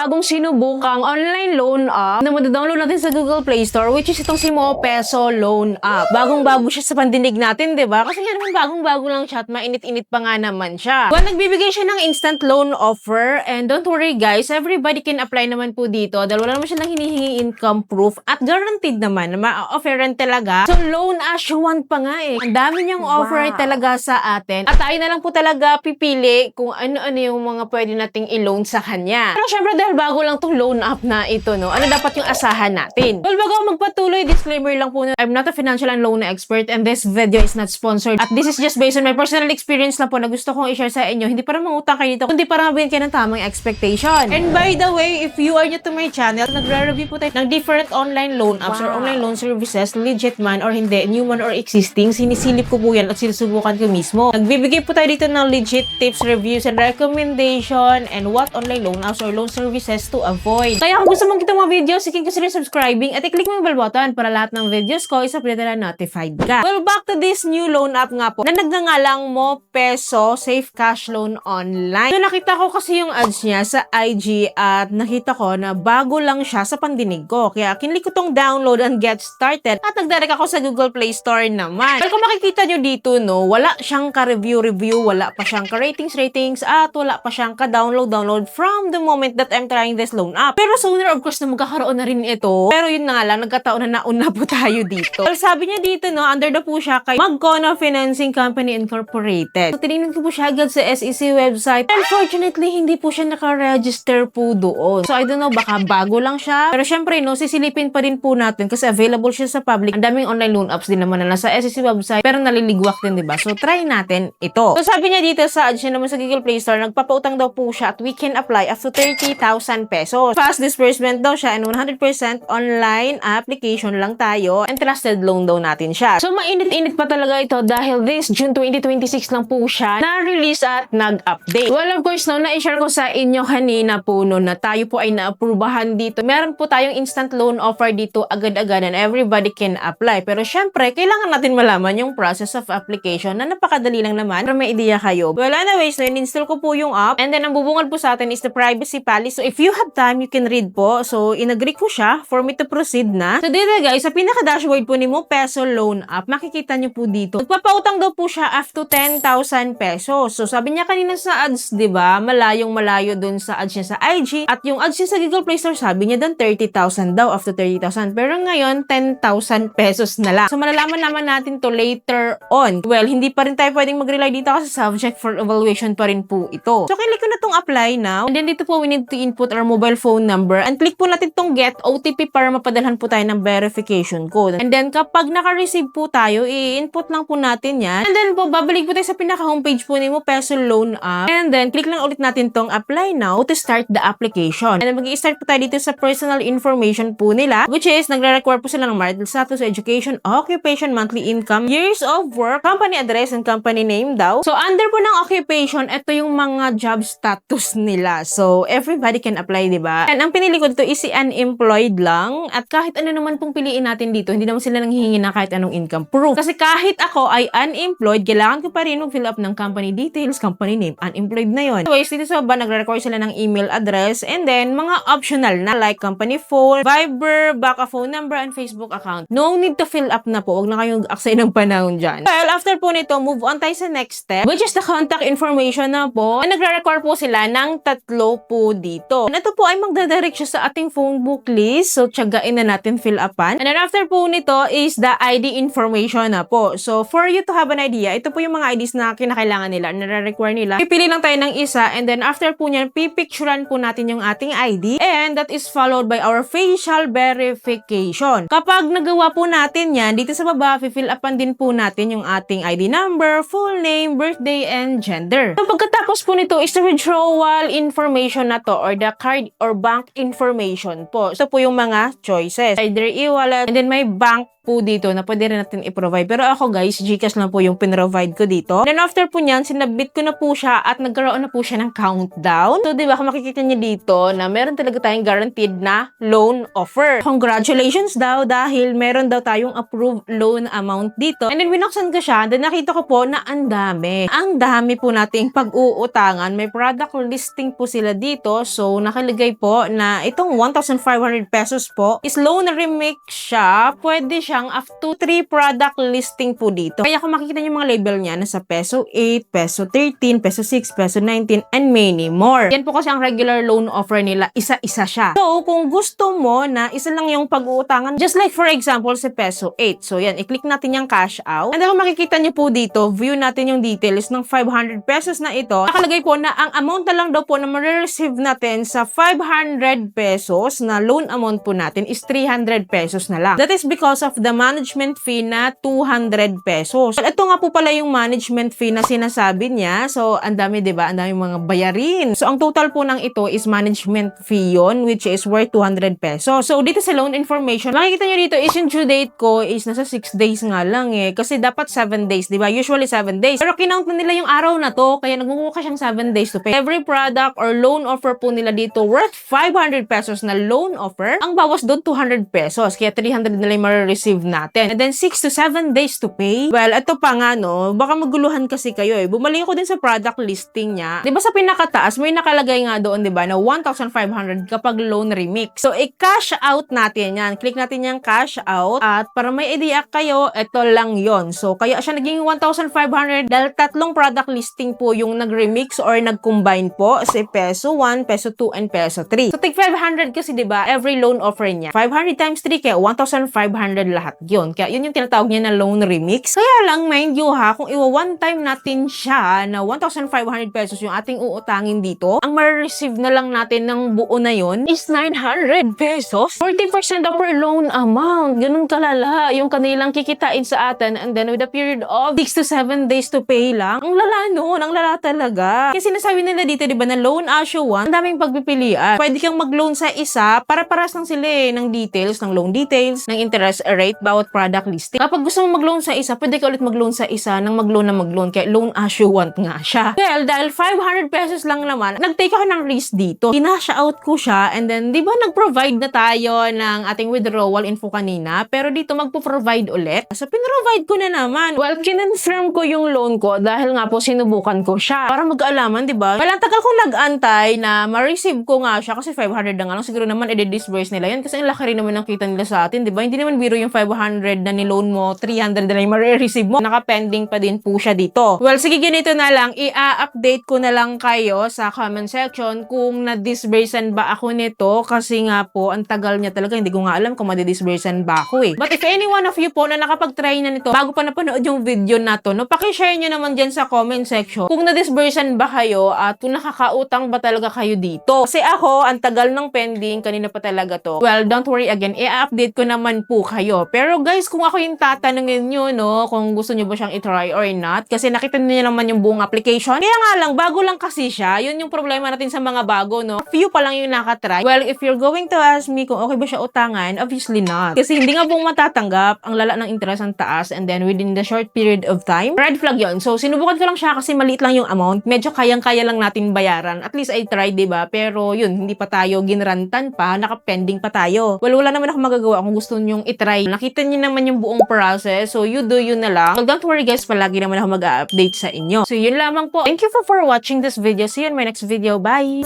bagong sinubukang online loan app na madadownload natin sa Google Play Store, which is itong si MoPeso Loan App. Bagong-bago siya sa pandinig natin, diba? Kasi nga naman bagong-bago lang siya at mainit-init pa nga naman siya. Well, nagbibigay siya ng instant loan offer, and don't worry guys, everybody can apply naman po dito dahil wala naman siya ng hinihingi income proof at guaranteed naman na ma-offeran talaga. So, loan as you want pa nga eh. Ang dami niyang offer talaga sa atin. At tayo na lang po talaga pipili kung ano-ano yung mga pwede nating i-loan sa kanya. Pero syempre dahil bago lang tong loan app na ito, no, ano dapat yung asahan natin? Well, bago ako magpatuloy, disclaimer lang po na I'm not a financial and loan expert and this video is not sponsored. At this is just based on my personal experience lang po na gusto kong i-share sa inyo. Hindi para mangutang kayo dito, kundi para mabigyan kayo ng tamang expectation. And by the way, if you are new to my channel, nagre-review po tayo ng different online loan apps or online loan services, legit man or hindi, new man or existing, sinisilip ko po yan at sinusubukan ko mismo. Nagbibigay po tayo dito ng legit tips, reviews, and recommendation and what online loan apps or loan services to avoid. Kaya kung gusto mong kita mga videos, sige consider subscribing at i-click mo yung bell button para lahat ng videos ko isa-update na notified ka. Well, back to this new loan app nga po na nagngangalang MoPeso Safe Cash Loan Online. So, nakita ko kasi yung ads niya sa IG at nakita ko na bago lang siya sa pandinig ko. Kaya kinlik ko tong download and get started at nagdirect ako sa Google Play Store naman. Pero kung makikita nyo dito, no, wala siyang ka-review, wala pa siyang ka-ratings, at wala pa siyang ka-download from the moment that I'm trying this loan app. Pero sooner, of course, na magkakaroon na rin ito. Pero yun na nga lang, nagkataon na nauna po tayo dito. Well, sabi niya dito, no, under na po siya kay Magkona Financing Company Incorporated. So, tinignan ko po siya agad sa SEC website. Unfortunately, hindi po siya naka-register po doon. So, I don't know, baka bago lang siya. Pero syempre, no, sisilipin pa din po natin kasi available siya sa public. Ang daming online loan apps din naman na nasa SEC website, pero naliligwak din, diba? So, try natin ito. So, sabi niya dito sa ads niya naman sa Google Play Store, nagpapautang daw po siya at we can apply up to 30,000 pesos. Fast disbursement daw siya and 100% online application lang tayo and trusted loan daw natin siya. So, mainit-init pa talaga ito dahil this June 2026 lang po siya na-release at nag-update. Well, of course, no, na-share ko sa inyo kanina po no, na tayo po ay na-aprubahan dito. Meron po tayong instant loan offer dito agad-agad and everybody can apply. Pero syempre, kailangan natin malaman yung process of application na napakadali lang naman para may idea kayo. Well, anyways, no, in-install ko po yung app and then ang bubungad po sa atin is the privacy policy. So, if you have time, you can read po. So, in-agree ko siya for me to proceed na. So, dito guys, sa pinaka-dashboard po ni MoPeso Loan App, makikita nyo po dito. Nagpapautang daw po siya up to 10,000 pesos. So, sabi niya kanina sa ads, diba, malayong-malayo dun sa ads niya sa IG. At yung ads niya sa Google Play Store, sabi niya dun 30,000 daw, up to 30,000. Pero ngayon, 10,000 pesos na lang. So, malalaman naman natin to later on. Well, hindi pa rin tayo pwedeng mag-rely dito kasi subject for evaluation pa rin po ito. So, click ko na tong apply now. And then dito po, we need to input our mobile phone number. And click po natin tong get OTP para mapadalhan po tayo ng verification code. And then, kapag naka-receive po tayo, i-input lang po natin yan. And then po, babalik po tayo sa pinaka-homepage po ni MoPeso Loan App. And then, click lang ulit natin tong apply now to start the application. And then, mag-i-start po tayo dito sa personal information po nila, which is, nagre-require po sila ng marital status, education, occupation, monthly income, years of work, company address, and company name daw. So, under po ng occupation, ito yung mga job status nila. So, everybody can apply, diba? And ang pinili ko dito is si unemployed lang. At kahit ano naman pong piliin natin dito, hindi naman sila nanghihingi na kahit anong income proof. Kasi kahit ako ay unemployed, kailangan ko pa rin mag-fill up ng company details, company name, unemployed na yun. Anyways, dito sa baba, nagre-require sila ng email address and then mga optional na like company phone, Viber, backup phone number, and Facebook account. No need to fill up na po. Huwag na kayong aksay ng panahon dyan. Well, after po nito, move on tayo sa next step, which is the contact information na po. Nagre-require po sila ng 3 po dito. And ito po ay magdadirect siya sa ating phone book list. So, tiyagain na natin fill upan. And then after po nito is the ID information na po. So, for you to have an idea, ito po yung mga IDs na kinakailangan nila, nare-require nila. Pipili lang tayo ng isa and then after po niyan, pipicturean po natin yung ating ID and that is followed by our facial verification. Kapag nagawa po natin yan, dito sa baba, fill upan din po natin yung ating ID number, full name, birthday, and gender. So, pagkatapos po nito is the withdrawal information na to or the card or bank information po. Ito po yung mga choices. Either e-wallet and then may bank po dito na pwede rin natin i-provide. Pero ako guys, GCash lang po yung pinrovide ko dito. Then after po nyan, sinabit ko na po siya at nagkaroon na po siya ng countdown. So diba, kung makikita niyo dito na meron talaga tayong guaranteed na loan offer. Congratulations daw dahil meron daw tayong approved loan amount dito. And then binuksan ko siya, then nakita ko po na ang dami. Ang dami po nating pag-uutangan. May product listing po sila dito. So So, nakalagay po na itong 1,500 pesos po is loan remix siya. Pwede siyang up to 3 product listing po dito. Kaya kung makikita niyo yung mga label niya, nasa peso 8, peso 13, peso 6, peso 19, and many more. Yan po kasi ang regular loan offer nila. Isa-isa siya. So, kung gusto mo na isa lang yung pag-uutangan, just like for example, sa peso 8. So, yan. I-click natin yung cash out. And then, kung makikita niyo po dito, view natin yung details ng 500 pesos na ito. Nakalagay po na ang amount na lang daw po na ma-receive natin sa 500 pesos na loan amount po natin is 300 pesos na lang. That is because of the management fee na 200 pesos. Ito nga po pala yung management fee na sinasabi niya. So, ang dami, diba? Ang dami mga bayarin. So, ang total po ng ito is management fee yon, which is worth 200 pesos. So, dito sa loan information, makikita nyo dito is yung due date ko is nasa 6 days nga lang eh. Kasi dapat 7 days, diba? Usually 7 days. Pero kinount na nila yung araw na to, kaya nagmumukha siyang 7 days to pay. Every product or loan offer po nila dito worth 500 pesos na loan offer, ang bawas doon 200 pesos. Kaya 300 nila yung ma-receive natin. And then 6 to 7 days to pay. Well, ito pa nga no, baka maguluhan kasi kayo eh. Bumalik ako din sa product listing niya. Diba sa pinakataas, may nakalagay nga doon, diba, na 1,500 kapag loan remix. So, i-cash out natin yan. Click natin yung cash out at para may idea kayo, ito lang yon. So, kaya siya naging 1,500 dahil tatlong product listing po yung nag-remix or nag-combine po sa peso 1, peso 2, and peso 3. So, tig 500 kasi, diba, every loan offer niya. 500 times 3, kaya 1,500 lahat yun. Kaya yun yung tinatawag niya na loan remix. Kaya lang, mind you ha, kung one time natin siya na 1,500 pesos yung ating uutangin dito, ang ma-receive na lang natin ng buo na yun is 900 pesos. 40% of our loan amount. Ganun kalala yung kanilang kikitain sa atin, and then with a period of 6 to 7 days to pay lang. Ang lala noon, ang lala talaga. Kasi sinasabi nila dito, diba, na loan as you want, ang daming pagpipilian. Pwede kang mag-loan sa isa, para paras lang sila eh, ng details, ng loan details, ng interest rate, bawat product listing. Kapag gusto mo mag-loan sa isa, pwede ka ulit mag-loan sa isa, nang mag-loan na mag-loan. Kaya loan as you want nga siya. Well, dahil 500 pesos lang naman, nag-take ako ng risk dito. Kinash out ko siya, and then, di ba, nag-provide na tayo ng ating withdrawal info kanina, pero dito magpo-provide ulit. So, pinrovide ko na naman. Well, kinonfirm ko yung loan ko dahil nga po sinubukan ko siya. Para mag-aalaman, di ba? Well, ang tagal kong nag-antay na ma-receive ko nga siya kasi 500 na nga lang. Siguro naman, i-disburse nila yan kasi ang laki rin naman ang kita nila sa atin, di ba? Hindi naman biro yung 500 na ni-loan mo, 300 na yung ma-receive mo. Naka-pending pa din po siya dito. Well, sige, ganito na lang. I-update ko na lang kayo sa comment section kung na-disbursean ba ako nito kasi nga po, ang tagal niya talaga. Hindi ko nga alam kung ma-disbursean ba ako eh. But if any one of you po na nakapag-try na nito, bago pa napanood yung video na to, no, pakishare nyo naman dyan sa comment section kung na-disbursean ba kayo at kung nakakautang ba talaga kayo dito. Kasi ako, ang tagal ng pending, kanina pa talaga to. Well, don't worry again, i-update ko naman po kayo. Pero guys, kung ako yung tatanungin nyo, no, kung gusto nyo ba siyang i-try or not, kasi nakita nyo naman yung buong application. Kaya nga lang, bago lang kasi siya. Yun yung problema natin sa mga bago, no. Few pa lang yung nakatry. Well, if you're going to ask me kung okay ba siya utangan, obviously not. Kasi hindi nga pong matatanggap, ang lala ng interest ang taas, and then within the short period of time, red flag yon. So, sinubukan ko lang siya kasi maliit lang yung amount. Medyo kayang-kaya lang natin bayaran. At least I tried, diba? Pero yun, hindi pa tayo ginrantan pa, naka-pending pa tayo. Well, wala naman ako magagawa kung gusto nyong itry. Nakita niyo naman yung buong process, so you do yun na lang. So, don't worry guys, palagi naman ako mag-update sa inyo. So, yun lamang po. Thank you for watching this video. See you in my next video. Bye!